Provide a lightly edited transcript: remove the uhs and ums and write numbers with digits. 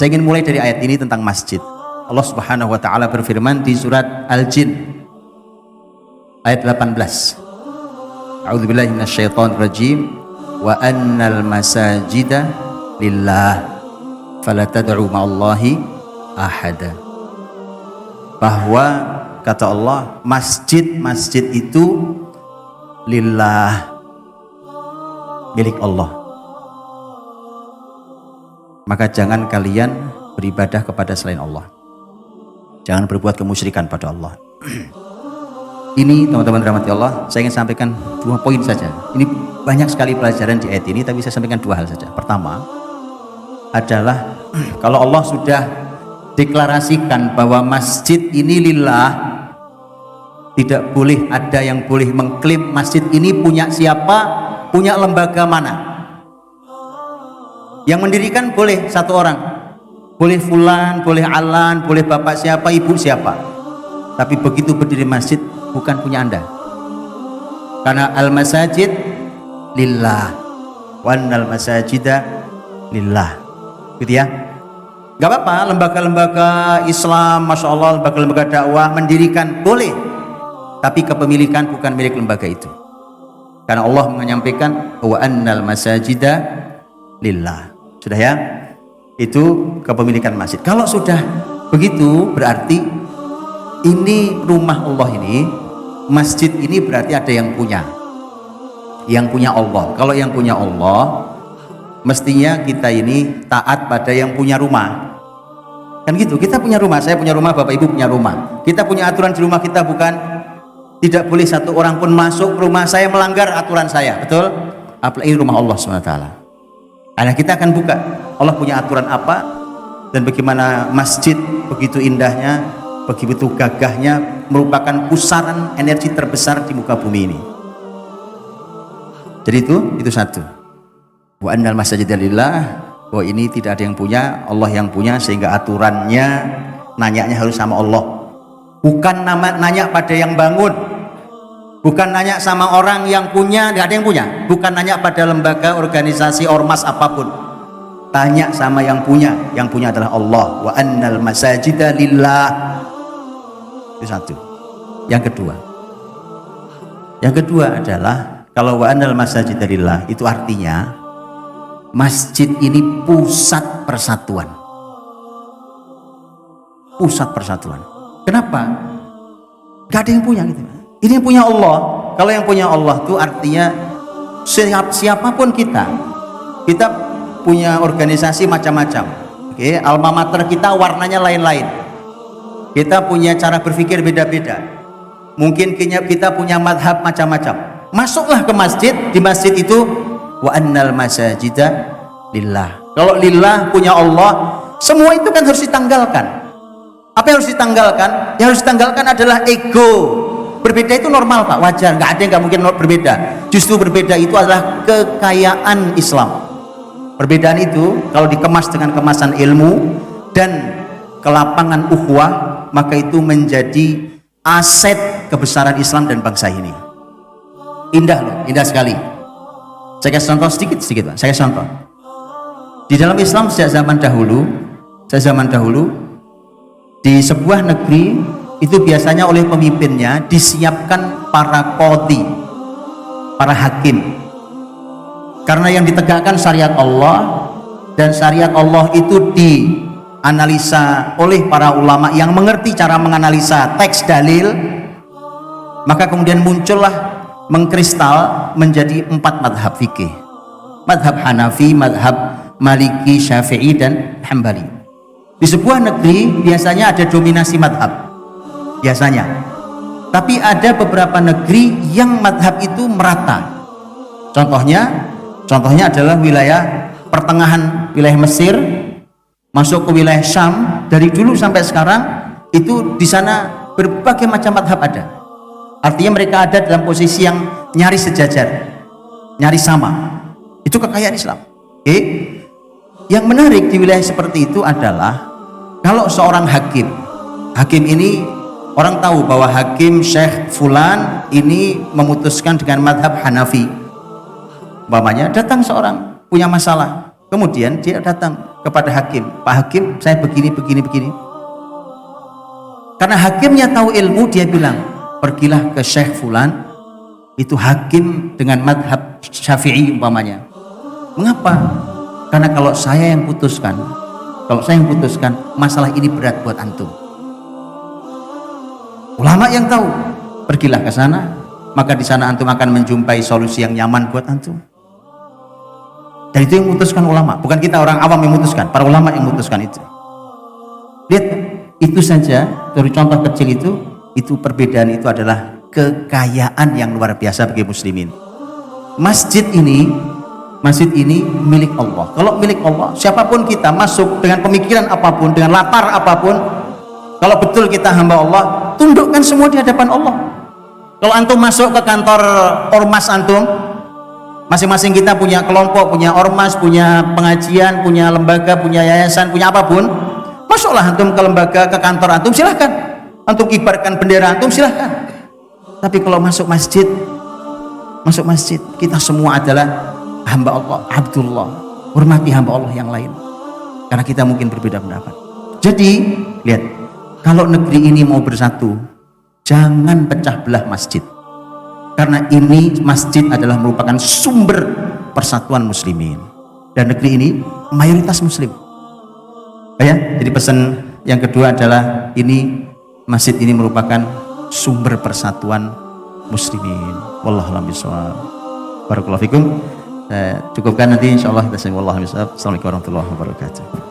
Saya ingin mulai dari ayat ini tentang masjid. Allah Subhanahu wa taala berfirman di surat Al-Jin ayat 18. A'udzubillahi minasyaitonirrajim. Wa annal masajida lillah fala tad'u ma'allahi ahada. Bahwa kata Allah, masjid-masjid itu lillah, milik Allah. Maka jangan kalian beribadah kepada selain Allah. Jangan berbuat kemusyrikan pada Allah. Ini teman-teman rahmati Allah, saya ingin sampaikan 2 poin saja. Ini banyak sekali pelajaran di ayat ini, tapi saya sampaikan 2 hal saja. Pertama adalah kalau Allah sudah deklarasikan bahwa masjid ini lillah, tidak boleh ada yang boleh mengklaim masjid ini punya siapa, punya lembaga mana. Yang mendirikan boleh 1 orang, boleh fulan, boleh alan, boleh bapak siapa, ibu siapa. Tapi begitu berdiri masjid bukan punya Anda. Karena al-masajid lillah wa annal masajida lillah. Gitu ya. Gak apa-apa lembaga-lembaga Islam, Masya Allah, lembaga-lembaga dakwah mendirikan, boleh. Tapi kepemilikan bukan milik lembaga itu. Karena Allah menyampaikan wa annal masajida lillah. Sudah ya? Itu kepemilikan masjid. Kalau sudah begitu berarti ini rumah Allah ini, masjid ini berarti ada yang punya. Yang punya Allah. Kalau yang punya Allah, mestinya kita ini taat pada yang punya rumah. Kan gitu, kita punya rumah, saya punya rumah, Bapak Ibu punya rumah. Kita punya aturan di rumah kita, bukan tidak boleh 1 orang pun masuk ke rumah saya melanggar aturan saya, betul? Apalagi rumah Allah SWT. Karena kita akan buka Allah punya aturan apa dan bagaimana masjid begitu indahnya, begitu gagahnya, merupakan pusaran energi terbesar di muka bumi ini. Jadi itu 1. Wa annal masajida lillah, bahwa ini tidak ada yang punya, Allah yang punya, sehingga aturannya nanyanya harus sama Allah. Bukan nanya pada yang bangun, bukan nanya sama orang yang punya, nggak ada yang punya, bukan nanya pada lembaga, organisasi, ormas apapun. Tanya sama yang punya adalah Allah. Wa annal masajida lillah. Itu 1. Yang kedua adalah kalau wa annal masajida lillah, itu artinya masjid ini pusat persatuan. Pusat persatuan. Kenapa? Gak ada yang punya gitu. Ini yang punya Allah. Kalau yang punya Allah itu artinya siapapun kita punya organisasi macam-macam. Oke, alma mater kita warnanya lain-lain. Kita punya cara berpikir beda-beda. Mungkin kita punya madhab macam-macam. Masuklah ke masjid, di masjid itu wa annal masajida lillah. Kalau lillah punya Allah, semua itu kan harus ditanggalkan. Apa yang harus ditanggalkan? Yang harus ditanggalkan adalah ego. Berbeda itu normal Pak, wajar, nggak ada yang nggak mungkin berbeda. Justru berbeda itu adalah kekayaan Islam. Perbedaan itu kalau dikemas dengan kemasan ilmu dan kelapangan ukhuwah, maka itu menjadi aset kebesaran Islam dan bangsa ini. Indah loh, indah sekali. Saya kasih contoh sedikit Pak. Saya kasih contoh. Di dalam Islam sejak zaman dahulu, di sebuah negeri itu biasanya oleh pemimpinnya disiapkan para qadhi, para hakim. Karena yang ditegakkan syariat Allah, dan syariat Allah itu dianalisa oleh para ulama yang mengerti cara menganalisa teks dalil, maka kemudian muncullah mengkristal menjadi 4 madhab fikih. Madhab Hanafi, madhab Maliki, Syafi'i, dan Hambali. Di sebuah negeri biasanya ada dominasi madhab, biasanya. Tapi ada beberapa negeri yang madhab itu merata. Contohnya adalah wilayah pertengahan, wilayah Mesir, masuk ke wilayah Syam. Dari dulu sampai sekarang itu di sana berbagai macam madhab ada. Artinya mereka ada dalam posisi yang nyaris sejajar, nyaris sama. Itu kekayaan Islam. Oke. Yang menarik di wilayah seperti itu adalah kalau seorang hakim ini orang tahu bahwa hakim Syekh Fulan ini memutuskan dengan madhab Hanafi. Umpamanya datang seorang punya masalah, Kemudian dia datang kepada hakim, Pak Hakim, saya begini. Karena hakimnya tahu ilmu, dia bilang, pergilah ke Syekh Fulan, itu hakim dengan madhab Syafi'i umpamanya. Mengapa? Karena kalau saya yang putuskan, masalah ini berat buat antum. Ulama yang tahu, pergilah ke sana, maka di sana antum akan menjumpai solusi yang nyaman buat antum. Dan itu yang memutuskan ulama, bukan kita orang awam yang memutuskan, para ulama yang memutuskan itu. Lihat, itu saja dari contoh kecil itu perbedaan itu adalah kekayaan yang luar biasa bagi muslimin. Masjid ini milik Allah. Kalau milik Allah, siapapun kita masuk dengan pemikiran apapun, dengan latar apapun, kalau betul kita hamba Allah, tundukkan semua di hadapan Allah. Kalau antum masuk ke kantor ormas antum, masing-masing kita punya kelompok, punya ormas, punya pengajian, punya lembaga, punya yayasan, punya apapun, masuklah antum ke lembaga, ke kantor antum, silahkan antum kibarkan bendera antum, silahkan. Tapi kalau masuk masjid, kita semua adalah hamba Allah, Abdullah. Hormati hamba Allah yang lain, karena kita mungkin berbeda pendapat. Jadi lihat, kalau negeri ini mau bersatu, jangan pecah belah masjid, karena ini masjid adalah merupakan sumber persatuan muslimin, dan negeri ini mayoritas muslim. Ya, jadi pesan yang kedua adalah ini masjid ini merupakan sumber persatuan muslimin. Wallahu a'lam bishawab. Barakallahu fikum. Cukupkan nanti insyaallah. Assalamualaikum warahmatullahi wabarakatuh.